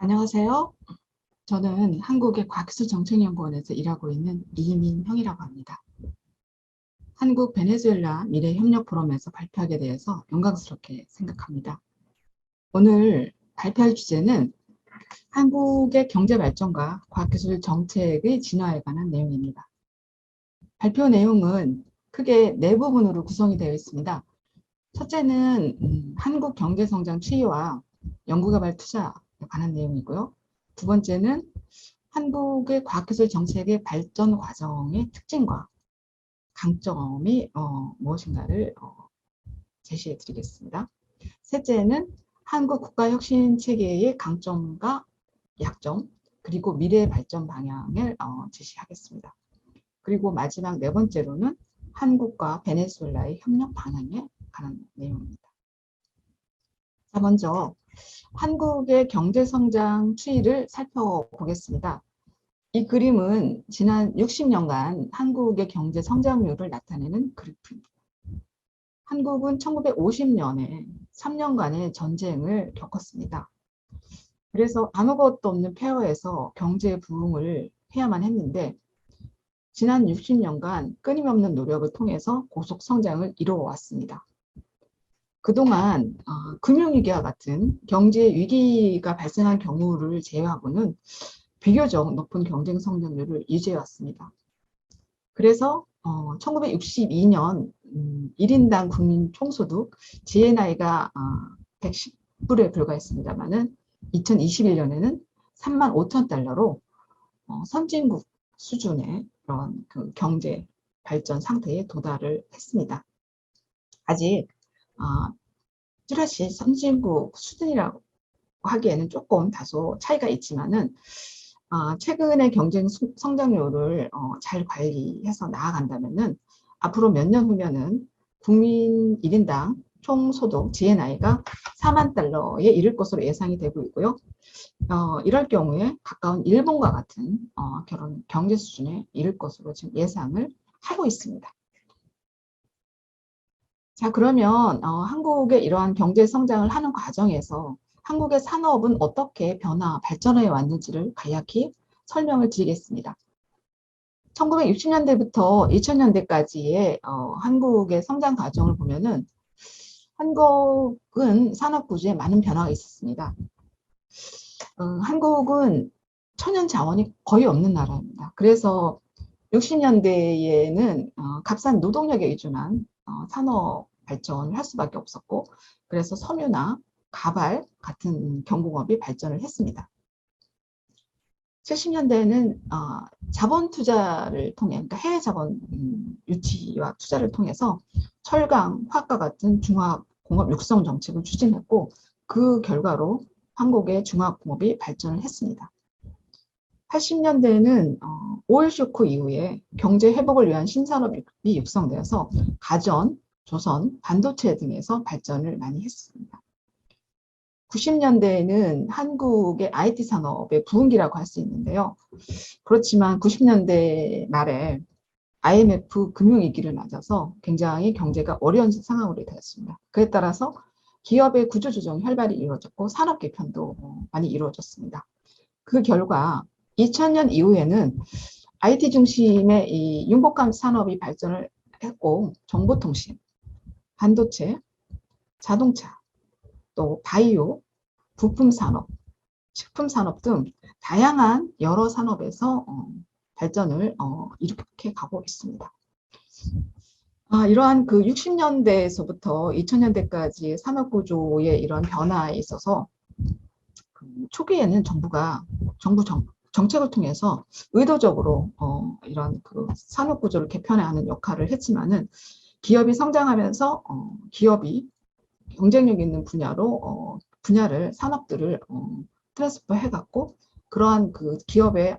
안녕하세요. 저는 한국의 과학기술정책연구원에서 일하고 있는 이민형이라고 합니다. 한국 베네수엘라 미래협력포럼에서 발표하게 되어서 영광스럽게 생각합니다. 오늘 발표할 주제는 한국의 경제발전과 과학기술 정책의 진화에 관한 내용입니다. 발표 내용은 크게 네 부분으로 구성이 되어 있습니다. 첫째는 한국 경제성장 추이와 연구개발 투자에 관한 내용이고요. 두 번째는 한국의 과학기술 정책의 발전 과정의 특징과 강점이 무엇인가를 제시해 드리겠습니다. 셋째는 한국 국가혁신 체계의 강점과 약점, 그리고 미래 발전 방향을 제시하겠습니다. 그리고 마지막 네 번째로는 한국과 베네수엘라의 협력 방향에 관한 내용입니다. 자, 먼저 한국의 경제성장 추이를 살펴보겠습니다. 이 그림은 지난 60년간 한국의 경제 성장률을 나타내는 그래프입니다. 한국은 1950년에 3년간의 전쟁을 겪었습니다. 그래서 아무것도 없는 폐허에서 경제 부흥을 해야만 했는데 지난 60년간 끊임없는 노력을 통해서 고속 성장을 이루어왔습니다. 그동안 금융위기와 같은 경제 위기가 발생한 경우를 제외하고는 비교적 높은 경쟁 성장률을 유지해왔습니다. 그래서 1962년 1인당 국민 총소득 GNI가 110불에 불과했습니다만은 2021년에는 3만 5천 달러로 선진국 수준의 그런 그 경제 발전 상태에 도달을 했습니다. 아직 뚜렷이 선진국 수준이라고 하기에는 조금 다소 차이가 있지만은 최근의 경쟁 성장률을 잘 관리해서 나아간다면은 앞으로 몇 년 후면은 국민 1인당 총소득 GNI가 4만 달러에 이를 것으로 예상이 되고 있고요. 이럴 경우에 가까운 일본과 같은 그런 경제 수준에 이를 것으로 지금 예상을 하고 있습니다. 자, 그러면 한국의 이러한 경제 성장을 하는 과정에서 한국의 산업은 어떻게 발전해 왔는지를 간략히 설명을 드리겠습니다. 1960년대부터 2000년대까지의 한국의 성장 과정을 보면은 한국은 산업 구조에 많은 변화가 있었습니다. 한국은 천연 자원이 거의 없는 나라입니다. 그래서 60년대에는 값싼 노동력에 의존한 산업 발전을 할 수밖에 없었고, 그래서 섬유나 가발 같은 경공업이 발전을 했습니다. 70년대에는 자본 투자를 통해, 그러니까 해외 자본 유치와 투자를 통해서 철강, 화학과 같은 중화학 공업 육성 정책을 추진했고, 그 결과로 한국의 중화학공업이 발전을 했습니다. 80년대에는 오일 쇼크 이후에 경제 회복을 위한 신산업이 육성되어서 가전, 조선, 반도체 등에서 발전을 많이 했습니다. 90년대에는 한국의 IT 산업의 부흥기라고 할 수 있는데요. 그렇지만 90년대 말에 IMF 금융위기를 맞아서 굉장히 경제가 어려운 상황으로 되었습니다. 그에 따라서 기업의 구조조정이 활발히 이루어졌고 산업 개편도 많이 이루어졌습니다. 그 결과 2000년 이후에는 IT 중심의 이 융복합 산업이 발전을 했고 정보통신, 반도체, 자동차, 또 바이오, 부품산업, 식품산업 등 다양한 여러 산업에서 발전을 이렇게 가고 있습니다. 이러한 그 60년대에서부터 2000년대까지의 산업구조의 이런 변화에 있어서 초기에는 정부 정책을 통해서 의도적으로 이런 그 산업구조를 개편하는 역할을 했지만은 기업이 성장하면서 기업이 경쟁력 있는 분야를 산업들을 트랜스퍼 해갖고 그러한 그 기업의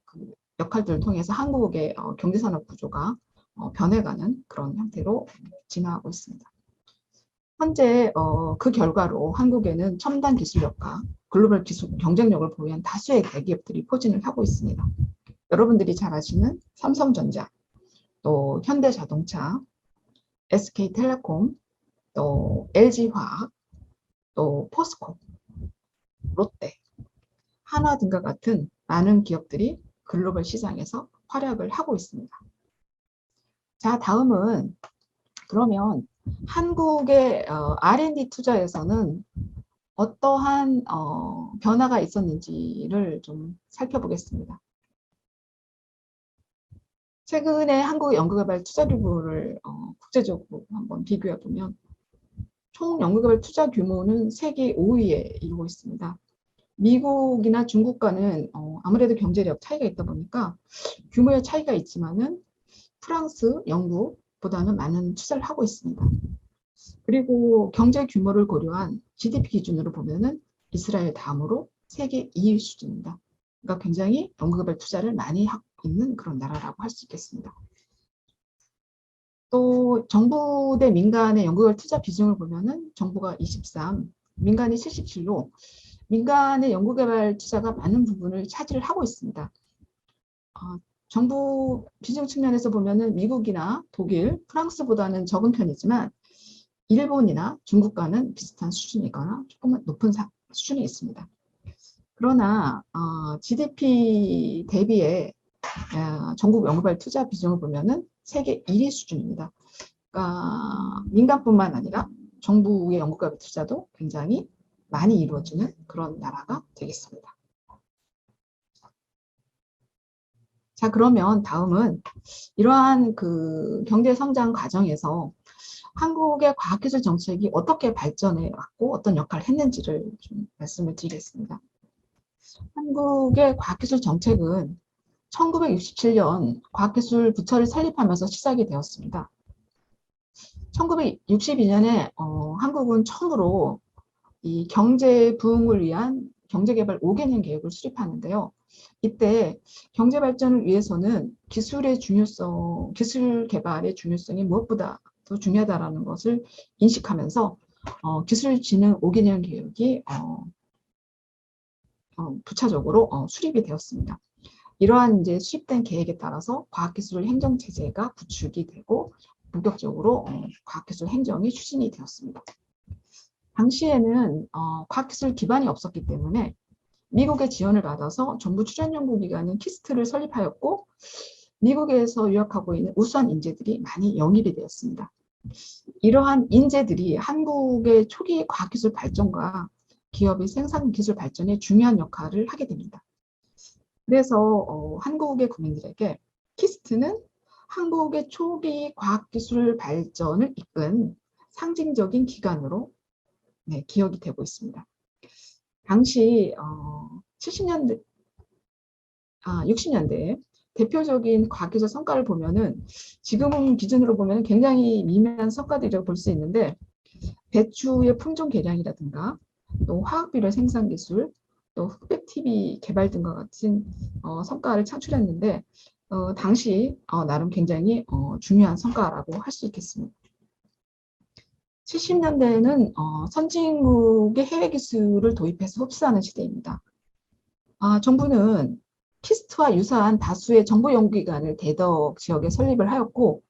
그 역할들을 통해서 한국의 경제산업 구조가 변해가는 그런 형태로 진화하고 있습니다. 현재 그 결과로 한국에는 첨단 기술력과 글로벌 기술 경쟁력을 보유한 다수의 대기업들이 포진을 하고 있습니다. 여러분들이 잘 아시는 삼성전자, 또 현대자동차, SK텔레콤, 또 LG화학, 또 포스코, 롯데, 한화 등과 같은 많은 기업들이 글로벌 시장에서 활약을 하고 있습니다. 자, 다음은 그러면 한국의 R&D 투자에서는 어떠한 변화가 있었는지를 좀 살펴보겠습니다. 최근에 한국 연구개발 투자규모를 국제적으로 한번 비교해 보면 총 연구개발 투자 규모는 세계 5위에 이르고 있습니다. 미국이나 중국과는 아무래도 경제력 차이가 있다 보니까 규모의 차이가 있지만은 프랑스, 영국보다는 많은 투자를 하고 있습니다. 그리고 경제 규모를 고려한 GDP 기준으로 보면은 이스라엘 다음으로 세계 2위 수준입니다. 그러니까 굉장히 연구개발 투자를 많이 하고 있는 그런 나라라고 할 수 있겠습니다. 또 정부 대 민간의 연구개발 투자 비중을 보면은 정부가 23, 민간이 77로 민간의 연구개발 투자가 많은 부분을 차지를 하고 있습니다. 정부 비중 측면에서 보면은 미국이나 독일, 프랑스보다는 적은 편이지만 일본이나 중국과는 비슷한 수준이거나 조금은 높은 수준이 있습니다. 그러나 GDP 대비에 전국 연구개발 투자 비중을 보면은 세계 1위 수준입니다. 그러니까 민간뿐만 아니라 정부의 연구개발 투자도 굉장히 많이 이루어지는 그런 나라가 되겠습니다. 자, 그러면 다음은 이러한 그 경제 성장 과정에서 한국의 과학기술 정책이 어떻게 발전해 왔고 어떤 역할을 했는지를 좀 말씀을 드리겠습니다. 한국의 과학기술 정책은 1967년 과학기술 부처를 설립하면서 시작이 되었습니다. 1962년에 한국은 처음으로 이 경제 부흥을 위한 경제개발 5개년 계획을 수립하는데요. 이때 경제 발전을 위해서는 기술의 중요성, 기술 개발의 중요성이 무엇보다 더 중요하다는 것을 인식하면서 기술진흥 5개년 계획이 부차적으로 수립이 되었습니다. 이러한 이제 수립된 계획에 따라서 과학기술 행정체제가 구축이 되고 본격적으로 과학기술 행정이 추진이 되었습니다. 당시에는 과학기술 기반이 없었기 때문에 미국의 지원을 받아서 정부 출연연구기관인 키스트를 설립하였고 미국에서 유학하고 있는 우수한 인재들이 많이 영입이 되었습니다. 이러한 인재들이 한국의 초기 과학기술 발전과 기업의 생산기술 발전에 중요한 역할을 하게 됩니다. 그래서 한국의 국민들에게 키스트는 한국의 초기 과학기술 발전을 이끈 상징적인 기관으로 기억이 되고 있습니다. 당시 70년대, 60년대에 대표적인 과학기술 성과를 보면은 지금 기준으로 보면 굉장히 미미한 성과들이라고 볼 수 있는데 배추의 품종 개량이라든가 또 화학비료 생산 기술, 또 흑백 TV 개발 등과 같은 성과를 창출했는데 당시 나름 굉장히 중요한 성과라고 할 수 있겠습니다. 70년대에는 선진국의 해외 기술을 도입해서 흡수하는 시대입니다. 정부는 키스트와 유사한 다수의 정보 연구기관을 대덕 지역에 설립을 하였고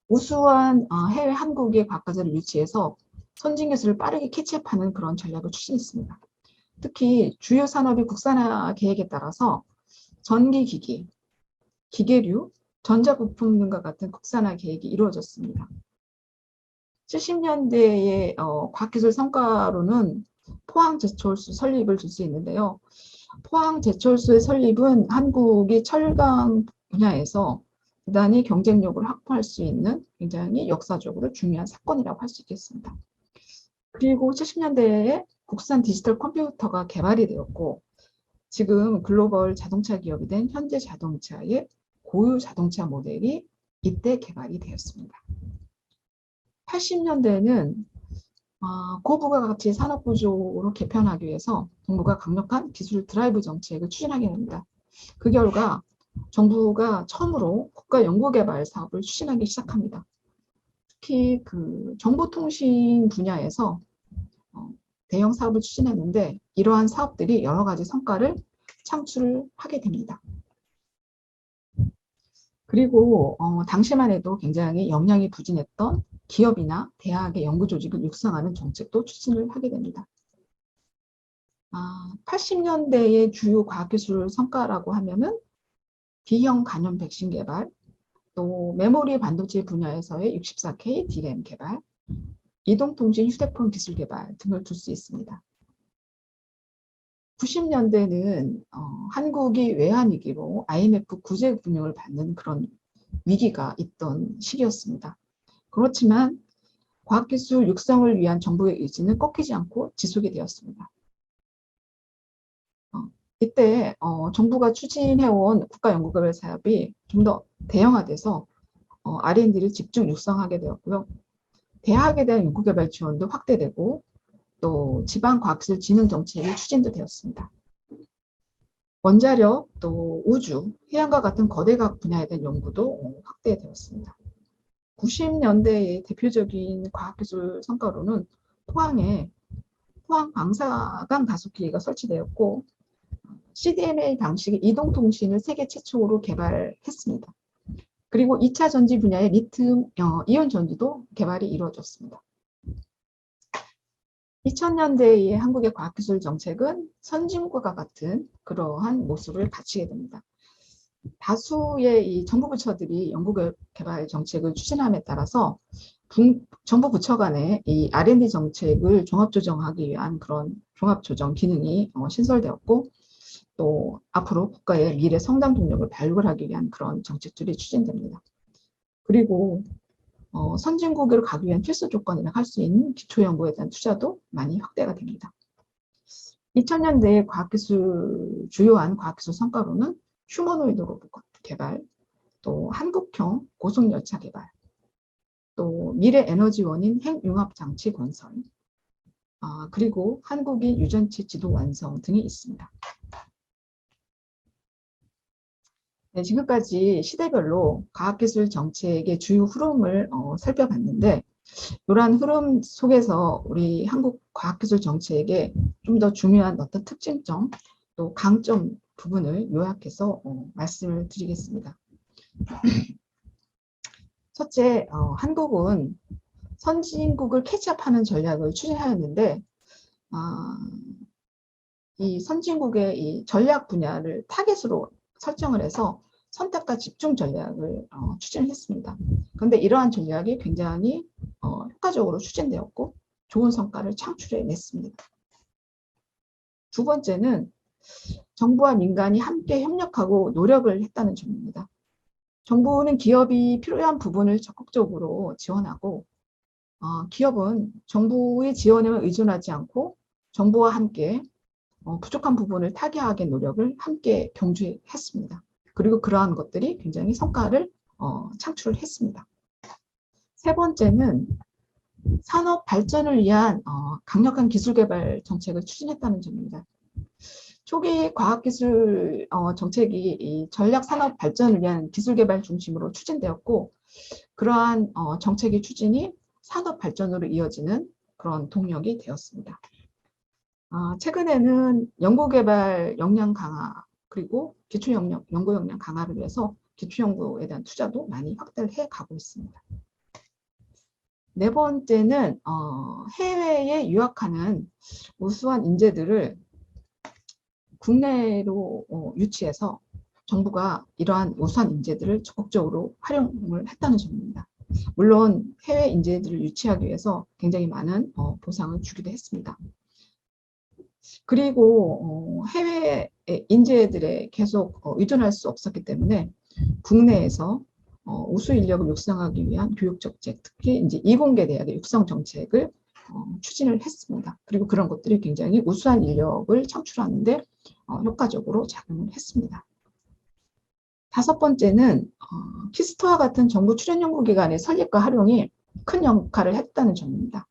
우수한 해외 한국의 과학자들을 유치해서 선진 기술을 빠르게 캐치업하는 그런 전략을 추진했습니다. 특히 주요 산업의 국산화 계획에 따라서 전기기기, 기계류, 전자부품 등과 같은 국산화 계획이 이루어졌습니다. 70년대의 과학기술 성과로는 포항제철소 설립을 줄 수 있는데요. 포항제철소의 설립은 한국이 철강 분야에서 대단히 경쟁력을 확보할 수 있는 굉장히 역사적으로 중요한 사건이라고 할 수 있겠습니다. 그리고 70년대에 국산 디지털 컴퓨터가 개발이 되었고 지금 글로벌 자동차 기업이 된 현대자동차의 고유 자동차 모델이 이때 개발이 되었습니다. 80년대에는 고부가가치 산업구조로 개편하기 위해서 정부가 강력한 기술 드라이브 정책을 추진하게 됩니다. 그 결과 정부가 처음으로 국가연구개발 사업을 추진하기 시작합니다. 특히 그 정보통신 분야에서 대형 사업을 추진했는데 이러한 사업들이 여러 가지 성과를 창출을 하게 됩니다. 그리고 당시만 해도 굉장히 역량이 부진했던 기업이나 대학의 연구조직을 육성하는 정책도 추진을 하게 됩니다. 80년대의 주요 과학기술 성과라고 하면은 B형 간염 백신 개발, 또 메모리 반도체 분야에서의 64K DRAM 개발, 이동통신 휴대폰 기술 개발 등을 둘 수 있습니다. 90년대는 한국이 외환위기로 IMF 구제금융을 받는 그런 위기가 있던 시기였습니다. 그렇지만 과학기술 육성을 위한 정부의 의지는 꺾이지 않고 지속이 되었습니다. 이때 정부가 추진해온 국가연구개발 사업이 좀 더 대형화돼서 R&D를 집중 육성하게 되었고요. 대학에 대한 연구개발 지원도 확대되고 또 지방과학기술 진흥 정책이 추진도 되었습니다. 원자력, 또 우주, 해양과 같은 거대 과학 분야에 대한 연구도 확대되었습니다. 90년대의 대표적인 과학기술 성과로는 포항에 포항 방사강 가속기가 설치되었고 CDMA 방식의 이동통신을 세계 최초로 개발했습니다. 그리고 2차 전지 분야의 리튬 이온 전지도 개발이 이루어졌습니다. 2000년대의 한국의 과학기술 정책은 선진국과 같은 그러한 모습을 갖추게 됩니다. 다수의 이 정부 부처들이 연구개발 정책을 추진함에 따라서 정부 부처 간의 이 R&D 정책을 종합조정하기 위한 그런 종합조정 기능이 신설되었고 또 앞으로 국가의 미래 성장 동력을 발굴하기 위한 그런 정책들이 추진됩니다. 그리고 선진국으로 가기 위한 필수 조건이라 할 수 있는 기초연구에 대한 투자도 많이 확대가 됩니다. 2000년대의 주요한 과학기술 성과로는 휴머노이드 로봇 개발, 또 한국형 고속열차 개발, 또 미래 에너지원인 핵융합장치 건설, 그리고 한국인 유전치 지도 완성 등이 있습니다. 네, 지금까지 시대별로 과학기술 정책의 주요 흐름을 살펴봤는데 이러한 흐름 속에서 우리 한국 과학기술 정책의 좀 더 중요한 어떤 특징점 또 강점 부분을 요약해서 말씀을 드리겠습니다. 첫째, 한국은 선진국을 캐치업하는 전략을 추진하였는데 이 선진국의 이 전략 분야를 타겟으로 설정을 해서 선택과 집중 전략을 추진했습니다. 그런데 이러한 전략이 굉장히 효과적으로 추진되었고 좋은 성과를 창출해냈습니다. 두 번째는 정부와 민간이 함께 협력하고 노력을 했다는 점입니다. 정부는 기업이 필요한 부분을 적극적으로 지원하고 기업은 정부의 지원에만 의존하지 않고 정부와 함께 부족한 부분을 타개하게 노력을 함께 경주했습니다. 그리고 그러한 것들이 굉장히 성과를 창출을 했습니다. 세 번째는 산업 발전을 위한 강력한 기술개발 정책을 추진했다는 점입니다. 초기 과학기술 정책이 이 전략 산업 발전을 위한 기술개발 중심으로 추진되었고 그러한 정책의 추진이 산업 발전으로 이어지는 그런 동력이 되었습니다. 최근에는 연구개발 역량 강화 그리고 연구 역량 강화를 위해서 기초연구에 대한 투자도 많이 확대를 해가고 있습니다. 네 번째는 해외에 유학하는 우수한 인재들을 국내로 유치해서 정부가 이러한 우수한 인재들을 적극적으로 활용을 했다는 점입니다. 물론 해외 인재들을 유치하기 위해서 굉장히 많은 보상을 주기도 했습니다. 그리고 해외 인재들에 계속 의존할 수 없었기 때문에 국내에서 우수 인력을 육성하기 위한 교육 정책, 특히 이제 이공계 대학의 육성 정책을 추진을 했습니다. 그리고 그런 것들이 굉장히 우수한 인력을 창출하는데 효과적으로 작용을 했습니다. 다섯 번째는 키스터와 같은 정부 출연 연구기관의 설립과 활용이 큰 역할을 했다는 점입니다.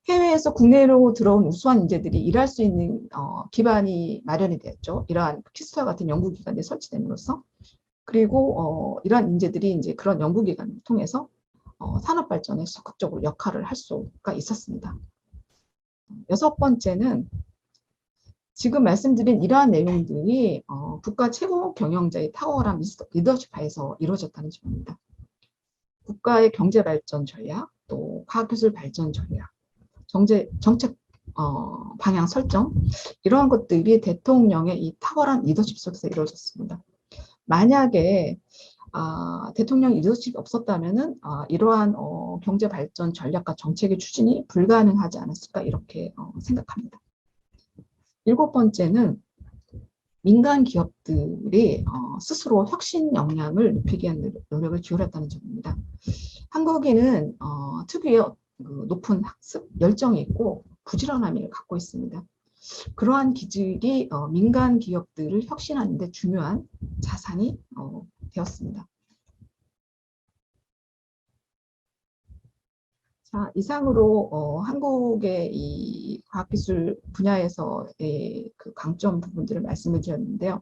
해외에서 국내로 들어온 우수한 인재들이 일할 수 있는 기반이 마련이 되었죠. 이러한 키스터와 같은 연구기관이 설치됨으로써 그리고 이러한 인재들이 이제 그런 연구기관을 통해서 산업 발전에 적극적으로 역할을 할 수가 있었습니다. 여섯 번째는 지금 말씀드린 이러한 내용들이 국가 최고 경영자의 탁월한 리더십 하에서 이루어졌다는 점입니다. 국가의 경제 발전 전략, 또 과학기술 발전 전략, 정책 방향 설정, 이러한 것들이 대통령의 이 탁월한 리더십 속에서 이루어졌습니다. 만약에 대통령 리더십이 없었다면은 이러한 경제 발전 전략과 정책의 추진이 불가능하지 않았을까 이렇게 생각합니다. 일곱 번째는 민간 기업들이 스스로 혁신 역량을 높이기 위한 노력을 기울였다는 점입니다. 한국인은 특유의 그 높은 학습 열정이 있고 부지런함을 갖고 있습니다. 그러한 기질이 민간 기업들을 혁신하는 데 중요한 자산이 되었습니다. 자, 이상으로 한국의 이 과학기술 분야에서의 그 강점 부분들을 말씀을 드렸는데요.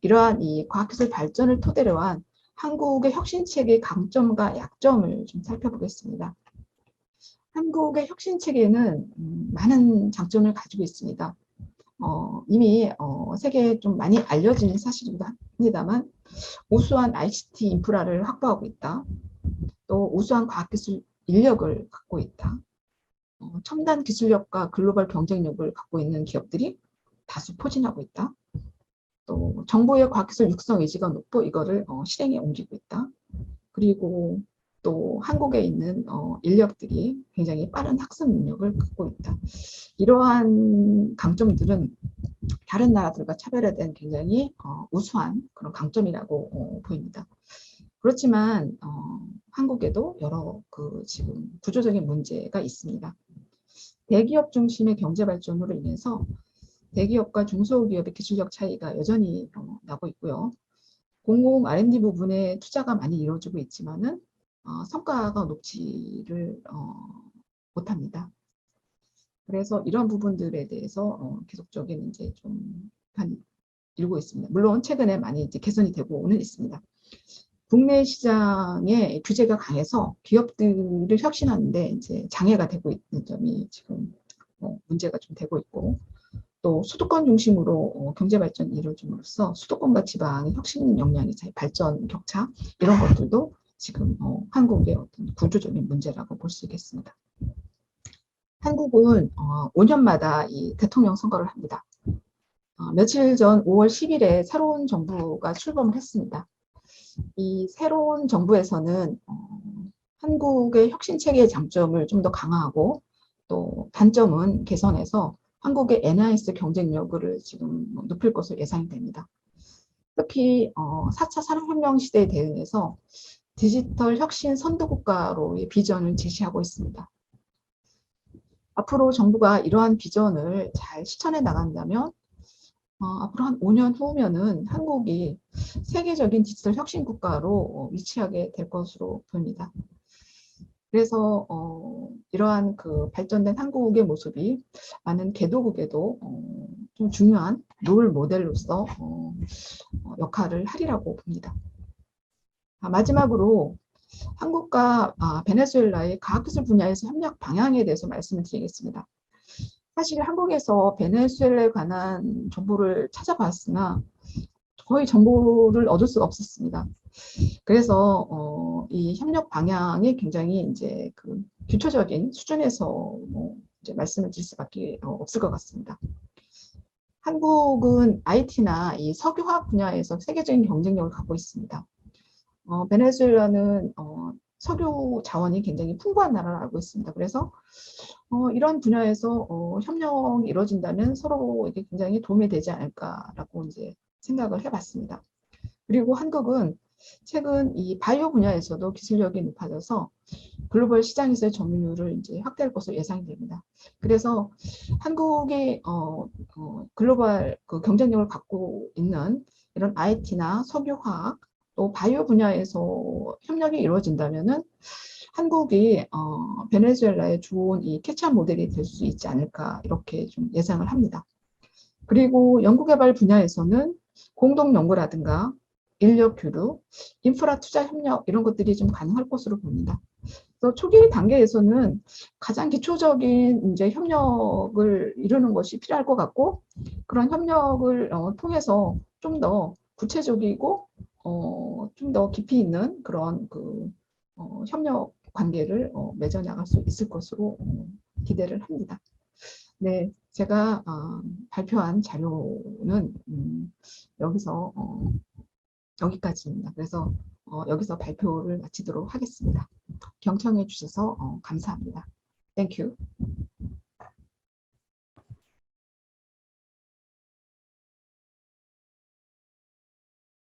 이러한 이 과학기술 발전을 토대로 한 한국의 혁신체계의 강점과 약점을 좀 살펴보겠습니다. 한국의 혁신체계는 많은 장점을 가지고 있습니다. 이미 세계에 좀 많이 알려진 사실이기도 합니다만 우수한 ICT 인프라를 확보하고 있다. 또 우수한 과학기술 인력을 갖고 있다. 첨단 기술력과 글로벌 경쟁력을 갖고 있는 기업들이 다수 포진하고 있다. 또 정부의 과학기술 육성 의지가 높고 이거를 실행에 옮기고 있다. 그리고 또 한국에 있는 인력들이 굉장히 빠른 학습 능력을 갖고 있다. 이러한 강점들은 다른 나라들과 차별화된 굉장히 우수한 그런 강점이라고 보입니다. 그렇지만 한국에도 여러 그 지금 구조적인 문제가 있습니다. 대기업 중심의 경제 발전으로 인해서 대기업과 중소기업의 기술력 차이가 여전히 나고 있고요. 공공 R&D 부분에 투자가 많이 이루어지고 있지만은 성과가 높지를 못합니다. 그래서 이런 부분들에 대해서 계속적인 이제 좀 일고 있습니다. 물론 최근에 많이 이제 개선이 되고는 있습니다. 국내 시장의 규제가 강해서 기업들을 혁신하는데 이제 장애가 되고 있는 점이 지금 문제가 좀 되고 있고, 또 수도권 중심으로 경제 발전이 이루어짐으로써 수도권과 지방의 혁신 역량의 발전 격차 이런 것들도 지금 한국의 어떤 구조적인 문제라고 볼 수 있겠습니다. 한국은 5년마다 이 대통령 선거를 합니다. 며칠 전 5월 10일에 새로운 정부가 출범을 했습니다. 이 새로운 정부에서는 한국의 혁신 체계의 장점을 좀 더 강화하고 또 단점은 개선해서 한국의 NIS 경쟁력을 지금 높일 것으로 예상이 됩니다. 특히 4차 산업혁명 시대에 대응해서 디지털 혁신 선도국가로의 비전을 제시하고 있습니다. 앞으로 정부가 이러한 비전을 잘 실천해 나간다면 앞으로 한 5년 후면은 한국이 세계적인 디지털 혁신 국가로 위치하게 될 것으로 보입니다. 그래서 이러한 그 발전된 한국의 모습이 많은 개도국에도 좀 중요한 롤 모델로서 역할을 하리라고 봅니다. 마지막으로 한국과 베네수엘라의 과학기술 분야에서 협력 방향에 대해서 말씀을 드리겠습니다. 사실 한국에서 베네수엘라에 관한 정보를 찾아봤으나 거의 정보를 얻을 수가 없었습니다. 그래서 이 협력 방향이 굉장히 이제 그 기초적인 수준에서 이제 말씀을 드릴 수밖에 없을 것 같습니다. 한국은 IT나 이 석유화학 분야에서 세계적인 경쟁력을 갖고 있습니다. 베네수엘라는 석유 자원이 굉장히 풍부한 나라로 알고 있습니다. 그래서 이런 분야에서 협력이 이루어진다면 서로에게 굉장히 도움이 되지 않을까라고 이제 생각을 해봤습니다. 그리고 한국은 최근 이 바이오 분야에서도 기술력이 높아져서 글로벌 시장에서의 점유율을 이제 확대할 것으로 예상이 됩니다. 그래서 한국이 글로벌 그 경쟁력을 갖고 있는 이런 IT나 석유화학 또 바이오 분야에서 협력이 이루어진다면은 한국이 베네수엘라의 좋은 이 캐치업 모델이 될 수 있지 않을까 이렇게 좀 예상을 합니다. 그리고 연구개발 분야에서는 공동 연구라든가 인력 교류, 인프라 투자 협력 이런 것들이 좀 가능할 것으로 봅니다. 그래서 초기 단계에서는 가장 기초적인 이제 협력을 이루는 것이 필요할 것 같고 그런 협력을 통해서 좀 더 구체적이고 좀 더 깊이 있는 그런 그 협력 관계를 맺어 나갈 수 있을 것으로 기대를 합니다. 네, 제가 발표한 자료는 여기서 여기까지입니다. 그래서 여기서 발표를 마치도록 하겠습니다. 경청해 주셔서 감사합니다. Thank you.